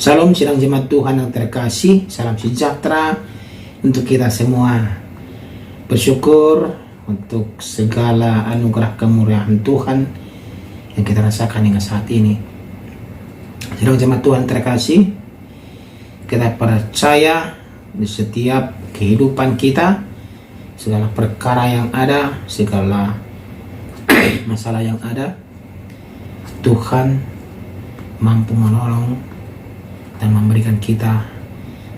Salam sidang jemaat Tuhan yang terkasih, salam sejahtera untuk kita semua. Bersyukur untuk segala anugerah kemurahan Tuhan yang kita rasakan hingga saat ini. Sidang jemaat Tuhan terkasih, kita percaya di setiap kehidupan kita, segala perkara yang ada, segala masalah yang ada, Tuhan mampu menolong dan memberikan kita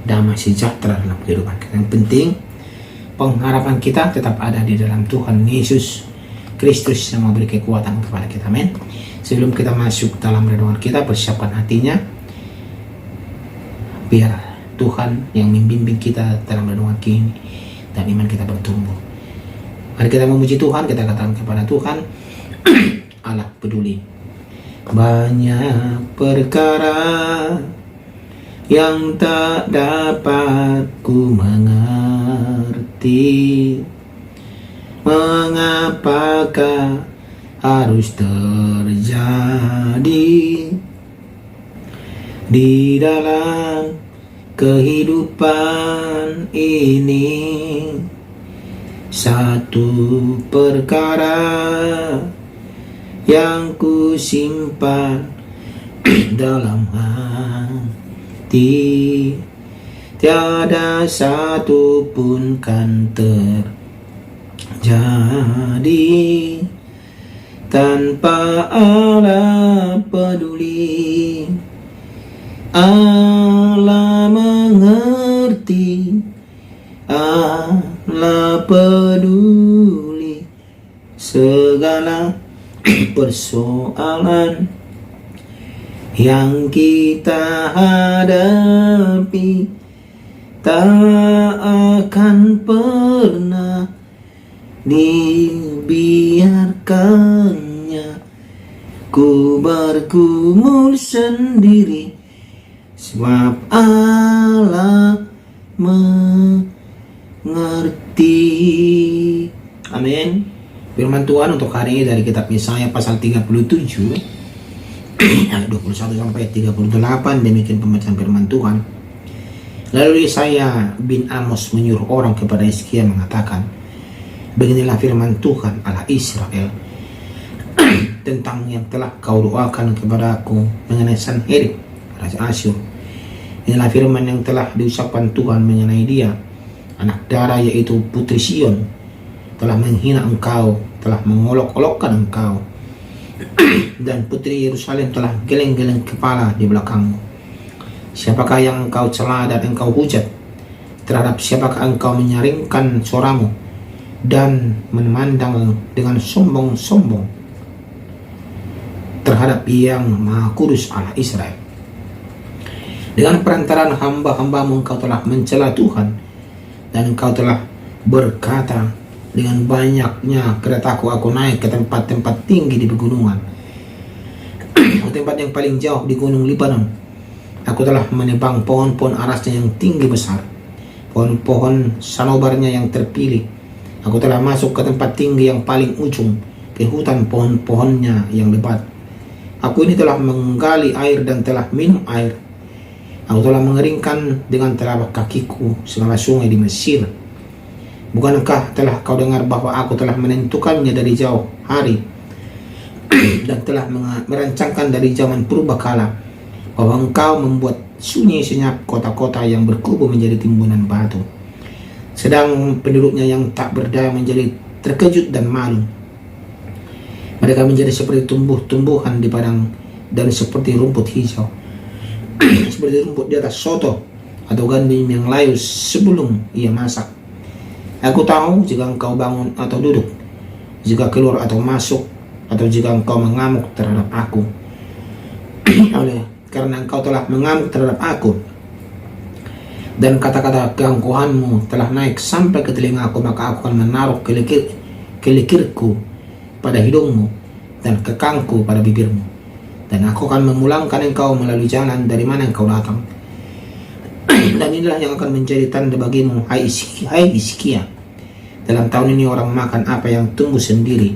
damai sejahtera dalam kehidupan kita. Yang penting pengharapan kita tetap ada di dalam Tuhan Yesus Kristus yang memberi kekuatan kepada kita. Amin. Sebelum kita masuk dalam renungan kita, persiapkan hatinya biar Tuhan yang membimbing kita dalam renungan ini dan iman kita bertumbuh. Mari kita memuji Tuhan, kita katakan kepada Tuhan, Allah peduli. Banyak perkara yang tak dapat ku mengerti, mengapakah harus terjadi di dalam kehidupan ini. Satu perkara yang ku simpan dalam hati, tiada satu pun kan terjadi tanpa Allah peduli. Allah mengerti, Allah peduli segala persoalan yang kita hadapi. Tak akan pernah dibiarkannya ku bergumul sendiri, sebab Allah mengerti. Amin. Firman Tuhan untuk hari ini dari kitab Yesaya pasal 37 ayat 21 sampai 38. Demikian pembacaan firman Tuhan. Lalu Yesaya bin Amos menyuruh orang kepada Hizkia mengatakan, beginilah firman Tuhan Allah Israel tentang yang telah kau doakan kepada aku mengenai Sanherib raja Asyur. Inilah firman yang telah diucapkan Tuhan mengenai dia, anak darah, yaitu putri Sion, telah menghina engkau, telah mengolok-olokkan engkau, dan putri Yerusalem telah geleng-geleng kepala di belakangmu. Siapakah yang engkau cela dan engkau hujat? Terhadap siapakah engkau menyaringkan suaramu dan memandang dengan sombong-sombong? Terhadap yang Maha Kudus Allah Israel. Dengan perantaraan hamba-hambamu engkau telah mencela Tuhan, dan engkau telah berkata, dengan banyaknya keretaku aku naik ke tempat-tempat tinggi di pegunungan, ke tempat yang paling jauh di gunung Libanon. Aku telah menebang pohon-pohon arasnya yang tinggi besar, pohon-pohon sanobarnya yang terpilih. Aku telah masuk ke tempat tinggi yang paling ujung, ke hutan pohon-pohonnya yang lebat. Aku ini telah menggali air dan telah minum air. Aku telah mengeringkan dengan telapak kakiku segala sungai di Mesir. Bukankah telah kau dengar bahwa aku telah menentukannya dari jauh hari dan telah merancangkan dari zaman purbakala, bahwa engkau membuat sunyi senyap kota-kota yang berkubu menjadi timbunan batu, sedang penduduknya yang tak berdaya menjadi terkejut dan malu. Mereka menjadi seperti tumbuh-tumbuhan di padang dan seperti rumput hijau, seperti rumput di atas soto atau gandum yang layu sebelum ia masak. Aku tahu jika engkau bangun atau duduk, jika keluar atau masuk, atau jika engkau mengamuk terhadap aku. Karena engkau telah mengamuk terhadap aku, dan kata-kata keangkuhanmu telah naik sampai ke telingaku, maka aku akan menaruh kelikirku pada hidungmu dan kekangku pada bibirmu, dan aku akan memulangkan engkau melalui jalan dari mana engkau datang. Dan inilah yang akan menjadi tanda bagimu, hai Hizkia. Dalam tahun ini orang makan apa yang tumbuh sendiri,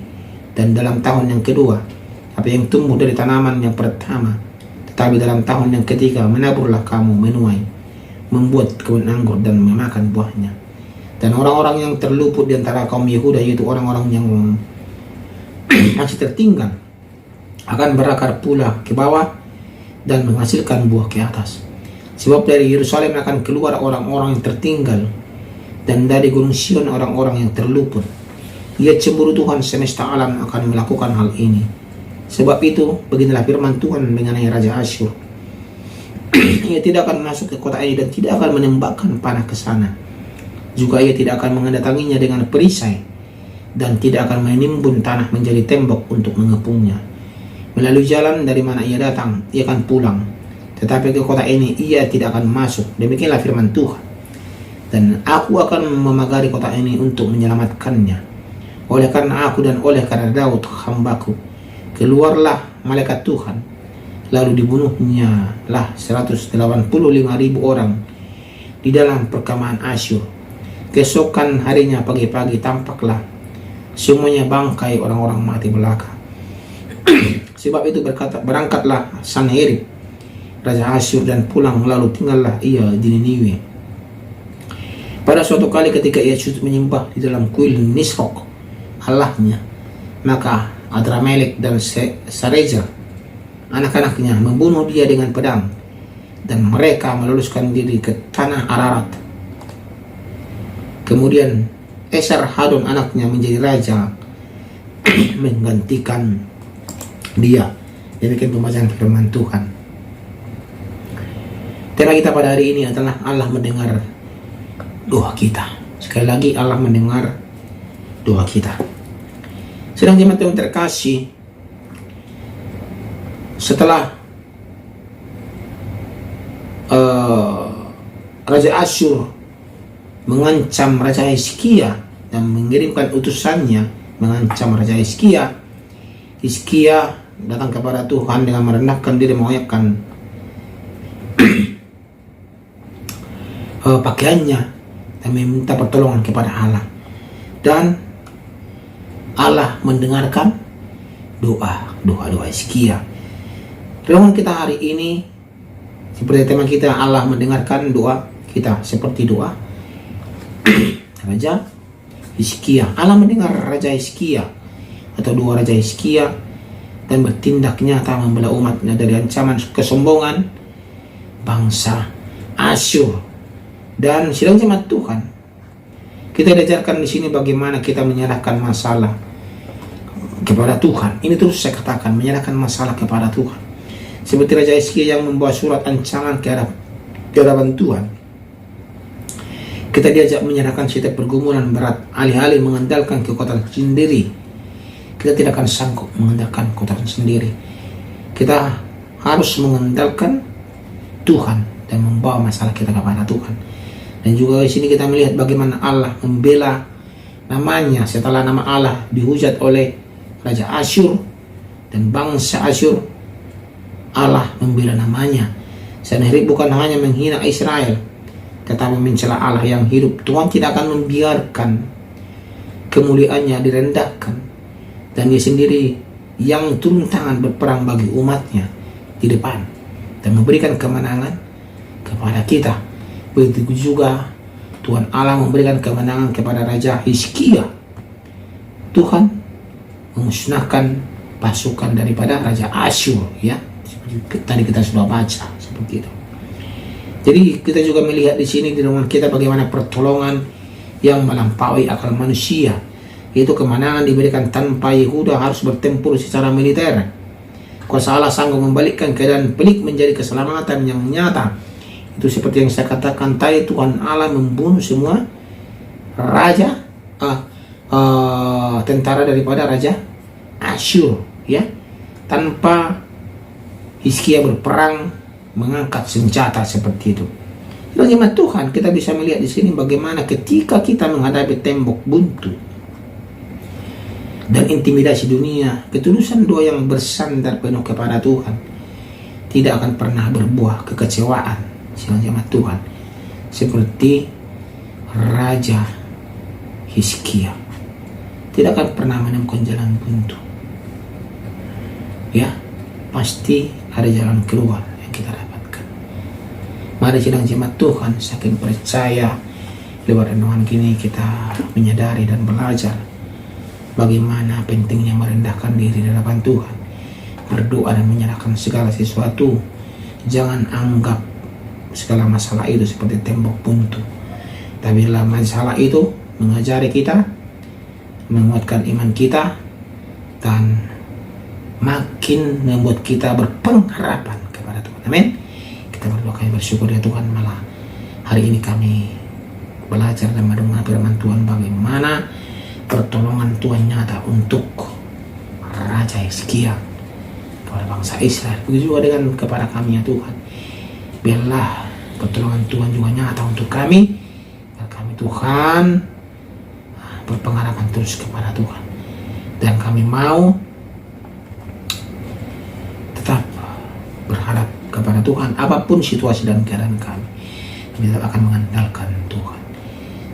dan dalam tahun yang kedua apa yang tumbuh dari tanaman yang pertama. Tapi dalam tahun yang ketiga menaburlah kamu menuai, membuat kebun anggur dan memakan buahnya. Dan orang-orang yang terluput di antara kaum Yehuda, yaitu orang-orang yang masih tertinggal, akan berakar pula ke bawah dan menghasilkan buah ke atas. Sebab dari Yerusalem akan keluar orang-orang yang tertinggal, dan dari Gunung Sion orang-orang yang terluput. Ia cemburu Tuhan semesta alam akan melakukan hal ini. Sebab itu beginilah firman Tuhan mengenai Raja Asyur. Ia tidak akan masuk ke kota ini dan tidak akan menembakkan panah ke sana. Juga ia tidak akan mendatanginya dengan perisai, dan tidak akan menimbun tanah menjadi tembok untuk mengepungnya. Melalui jalan dari mana ia datang, ia akan pulang. Tetapi ke kota ini ia tidak akan masuk. Demikianlah firman Tuhan. Dan aku akan memagari kota ini untuk menyelamatkannya. Oleh karena aku dan oleh karena Daud hambaku, keluarlah malaikat Tuhan, lalu dibunuhnya lah 185.000 orang di dalam perkemahan Asyur. Keesokan harinya pagi-pagi tampaklah semuanya bangkai orang-orang mati belaka. Sebab itu berangkatlah Sanherib Raja Asyur dan pulang, lalu tinggallah ia di Niniwe. Pada suatu kali ketika ia sujud menyembah di dalam kuil Nisrok Allahnya, maka Adramelek dan Sarezer anak-anaknya membunuh dia dengan pedang, dan mereka meluluskan diri ke tanah Ararat. Kemudian Esarhadon anaknya menjadi raja menggantikan dia. Demikian pembacaan firman Tuhan. Tema kita pada hari ini adalah Allah mendengar doa kita. Sekali lagi, Allah mendengar doa kita. Sedang jemaat yang terkasih, setelah Raja Asyur mengancam Raja Hizkia dan mengirimkan utusannya mengancam Raja Hizkia, Hizkia datang kepada Tuhan dengan merendahkan diri, mengoyakkan pakaiannya dan meminta pertolongan kepada Allah. Dan Allah mendengarkan doa Hizkia. Renungan kita hari ini seperti tema kita, Allah mendengarkan doa kita seperti doa Raja Hizkia. Allah mendengar Raja Hizkia atau doa Raja Hizkia dan bertindak nyata membela umatnya dari ancaman kesombongan bangsa Asyur. Dan sidang jemaat Tuhan, kita diajarkan di sini bagaimana kita menyerahkan masalah kepada Tuhan. Ini terus saya katakan, menyerahkan masalah kepada Tuhan. Seperti Raja Hizkia yang membawa surat ancaman ke hadapan Tuhan, kita diajak menyerahkan setiap pergumulan berat, alih-alih mengandalkan kekuatan sendiri. Kita tidak akan sanggup mengandalkan kekuatan sendiri. Kita harus mengandalkan Tuhan dan membawa masalah kita kepada Tuhan. Dan juga di sini kita melihat bagaimana Allah membela namanya setelah nama Allah dihujat oleh Raja Asyur dan bangsa Asyur. Allah membela namanya. Sanherib bukan hanya menghina Israel, tetapi mencela Allah yang hidup. Tuhan tidak akan membiarkan kemuliaannya direndahkan, dan dia sendiri yang turun tangan berperang bagi umatnya di depan dan memberikan kemenangan kepada kita. Begitu juga Tuhan Allah memberikan kemenangan kepada Raja Hizkia. Tuhan memusnahkan pasukan daripada Raja Asyur, ya, seperti tadi kita sudah baca seperti itu. Jadi kita juga melihat di sini di rumah kita bagaimana pertolongan yang melampaui akal manusia, yaitu kemenangan diberikan tanpa Yehuda harus bertempur secara militer. Kuasa Allah sanggup membalikkan keadaan pelik menjadi keselamatan yang nyata. Itu seperti yang saya katakan tadi, Tuhan Allah membunuh semua raja tentara daripada Raja Asyur, ya, tanpa Hizkia berperang mengangkat senjata seperti itu. Jadi jemaat Tuhan, kita bisa melihat di sini bagaimana ketika kita menghadapi tembok buntu dan intimidasi dunia, ketulusan doa yang bersandar penuh kepada Tuhan tidak akan pernah berbuah kekecewaan. Sidang jemaat Tuhan, seperti Raja Hizkia tidak akan pernah menemukan jalan buntu, ya, pasti ada jalan keluar. Mari sidang jemaat Tuhan, saking percaya lewat renungan kini kita menyadari dan belajar bagaimana pentingnya merendahkan diri di hadapan Tuhan, berdoa dan menyerahkan segala sesuatu. Jangan anggap segala masalah itu seperti tembok buntu, tapi bila masalah itu mengajari kita, menguatkan iman kita, dan makin membuat kita berpengharapan kepada Tuhan. Amin. Kita berdoa, kami bersyukur ya Tuhan, malah hari ini kami belajar dan mendengar firman Tuhan bagaimana pertolongan Tuhan nyata untuk Raja Hizkia kepada bangsa Israel. Begitu juga dengan kepada kami ya Tuhan. Biarlah pertolongan Tuhan juga nyata untuk kami, dan kami Tuhan berpengharapan terus kepada Tuhan, dan kami mau tetap berharap kepada Tuhan apapun situasi dan keadaan kami tetap akan mengandalkan Tuhan.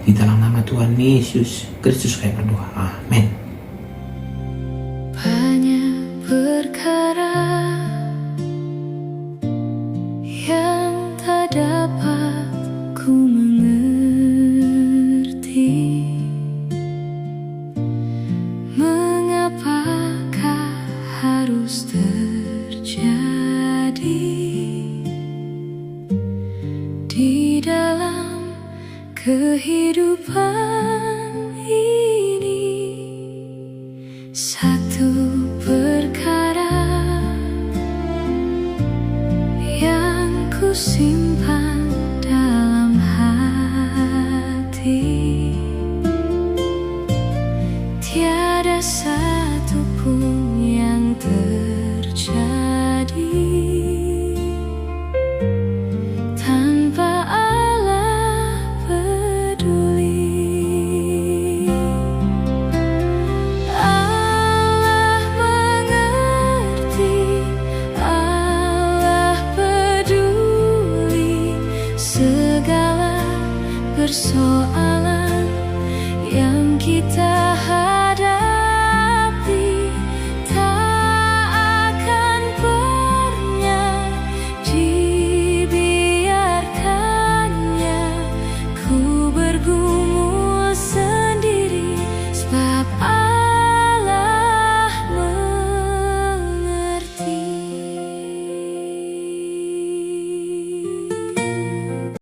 Di dalam nama Tuhan Yesus Kristus kami berdoa, amin. Banyak perkara yang tak dapat ku mengerti, mengapakah harus terjadi di dalam kehidupan ini. Satu perkara yang ku simpan dalam hati, tiada satu pun